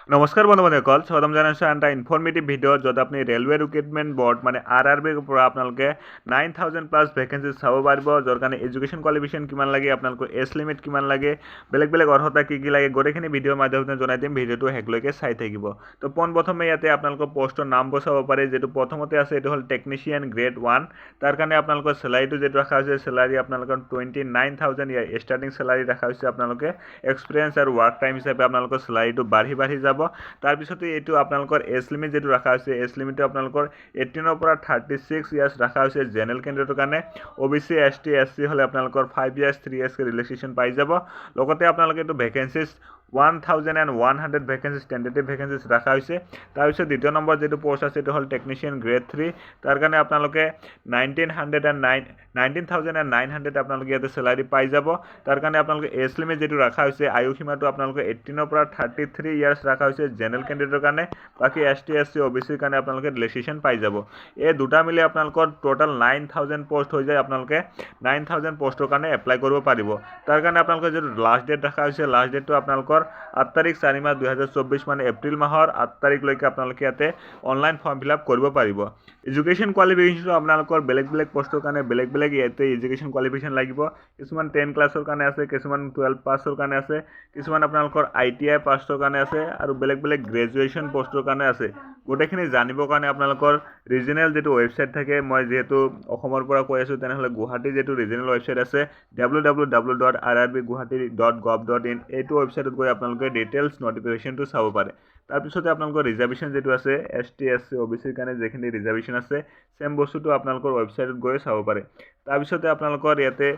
নমস্কাৰ বন্ধুসকল স্বাগতম জনাইছো এটা ইনফৰ্মেটিভ ভিডিঅ' য'ত আপুনি ৰেলৱে ৰিক্ৰুটমেণ্ট বৰ্ড মানে RRBৰ পৰা আপোনালোকে 9000 প্লাছ ভেকেঞ্চি চাব পাৰিব যাৰ কাৰণে এডুকেশ্যন কোৱালিফিকেশ্যন কিমান লাগে আপোনালোকৰ এজ লিমিট কিমান লাগে বেলেগ অৰ্হতা কি লাগে গোটেইখিনি ভিডিঅ'ৰ মাধ্যমত জনাই দিম ভিডিঅ'টো শেষলৈকে চাই থাকিব তো পোনপ্ৰথমে ইয়াতে আপোনালোকৰ পোষ্টৰ নামবোৰ চাব পাৰে যেটো প্ৰথমতে আছে এটো হ'ল টেকনিচিয়ান গ্ৰেড 1 তাৰ কাৰণে আপোনালোকৰ স্যালাৰিটো যেটো ৰাখা হৈছে স্যালাৰি আপোনালোকৰ 29000 ইয়াৰ ষ্টাৰ্টিং স্যালাৰি ৰাখা হৈছে আপোনালোকে এক্সপেৰিয়েন্স আৰু ওয়াৰ্ক টাইম হিচাপে আপোনালোকৰ স্যালাৰিটো বাঢ়ি যাব তাৰ পিছতে এটো আপোনালোকৰ এজ লিমিট যেটো ৰাখা হৈছে এজ লিমিট আপোনালোকৰ 18 ৰ পৰা 36 ইয়াৰ্স ৰাখা হৈছে জেনাৰেল ক্যান্ডিডেটৰ কাৰণে OBC ST SC হলে আপোনালোকৰ 5 ইয়াৰ্স 3 ইয়াৰ্স ৰিলেক্সেশন পাই যাব লগতে আপোনালোকে এটো ভেকেন্সিজ 1100 ভেকেন্সিজ টেন্টেটিভ ভেকেন্সিজ ৰাখা হৈছে তাৰ পিছত দ্বিতীয় নম্বৰ যেটো পোষ্ট আছে এটো হল টেকনিচিয়ান গ্ৰেড 3 তাৰ কাৰণে আপোনালোকে 19900 আপোনালোকে ইয়াতে স্যালাৰি পাই যাব তাৰ কাৰণে আপোনালোকে এজ লিমিট যেটো ৰাখা হৈছে আয়ু সীমাটো আপোনালোকে 18 ৰ পৰা 33 ইয়াৰ্স ৰাখা হৈছে জেনাৰেল ক্যান্ডিডেটৰ কাৰণে বাকি ST SC OBC ৰ কাৰণে আপোনালোকে ৰিলেক্সেশন পাই যাব এই দুটা মিলি আপোনালোকৰ টোটাল 9000 পোষ্ট হৈ যায় আপোনালোকে 9000 পোষ্টৰ কাৰণে এপ্লাই কৰিব পাৰিব তাৰ কাৰণে আপোনালোকে যেটো লাষ্ট ডেট ৰাখা হৈছে লাষ্ট ডেটটো আপোনালোকৰ 8 তাৰিখ 4 মাহ 2024 মানে এপ্ৰিল মাহৰ 8 তাৰিখলৈকে আপোনালোকে ইয়াতে অনলাইন ফৰ্ম ফিল আপ কৰিব পাৰিব এডুকেশ্যন কোৱালিফিকেশ্যন আপোনালোকৰ বেলেগ পোষ্টৰ কাৰণে বেলেগ ইয়াতে এডুকেশ্যন কোৱালিফিকেশ্যন লাগিব কিছুমান 10 ক্লাছৰ কাৰণে আছে কিছুমান 12 পাছৰ কাৰণে আছে কিছুমান আপোনালোকৰ ITI পাছৰ কাৰণে আছে আৰু বেলেগ গ্ৰেজুৱেচন পোষ্টৰ কাৰণে আছে গোটেইখিনি জানিবৰ কাৰণে আপোনালোকৰ ৰিজনেল যেটো ওয়েবসাইট থাকে মই যেহেতু অসমৰ পৰা কৈ আছো তেনেহলে গুৱাহাটী যেটো ৰিজনেল ওয়েবসাইট আছে www.rrb.guwahati.gov.in এইটো ওয়েবসাইটত গৈ আপোনালোকে ডিটেইলছ নোটিফিকেশনটো চাব পাৰে তাৰ পিছতে আপোনালোকৰ ৰিজাৰ্ভেশন যেটো আছে ST SC OBC ৰ কাৰণে যেখিনি ৰিজাৰ্ভেশন আছে সেম বস্তুটো আপোনালোকৰ ওয়েবসাইটত গৈ চাব পাৰে তাৰ পিছতে আপোনালোকৰ ইয়াতে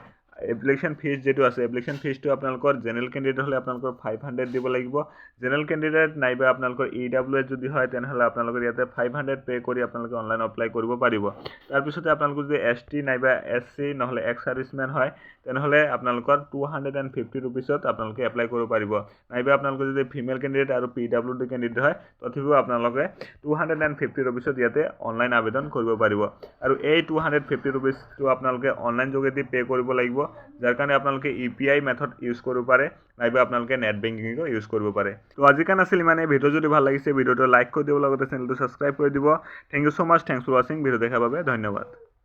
এপ্লিকেশন ফিজ যেটো আছে এপ্লিকেশন ফিজটো আপোনালোকৰ জেনাৰেল ক্যান্ডিডেট হলে আপোনালোকৰ 500 দিব লাগিব জেনাৰেল ক্যান্ডিডেট নাইবা আপোনালোকৰ EWS যদি হয় তেনেহলে আপোনালোকৰ ইয়াতে 500 পে কৰি আপোনালোকে অনলাইন এপ্লাই কৰিব পাৰিব তাৰ পিছতে আপোনালোকৰ যদি ST নাইবা SC নহলে এক্স সাৰ্ভিসম্যান হয় তেনেহলে আপোনালোকৰ 250 रुपीसত আপোনালোকে এপ্লাই কৰিব পাৰিব নাইবা আপোনালোকৰ যদি ফিমেল ক্যান্ডিডেট আৰু PWD ক্যান্ডিডেট হয় তথাপিও আপোনালোকে 250 रुपीसত ইয়াতে অনলাইন আবেদন কৰিব পাৰিব আৰু এই 250 रुपीसটো আপোনালোকে অনলাইন যোগেদি পে কৰিব লাগিব যাৰ কাৰণে আপোনালোকে UPI মেথড ইউজ কৰিব পাৰে নাইবা আপোনালোকে নেট বেংকিংও ইউজ কৰিব পাৰে তো আজি কান আছিল মানে ভিডিও যদি ভাল লাগিছে ভিডিওটো লাইক কৰি দিব লগতে চেনেলটো সাবস্ক্ৰাইব কৰি দিব thank you so much thanks for watching video দেখাৰ বাবে ধন্যবাদ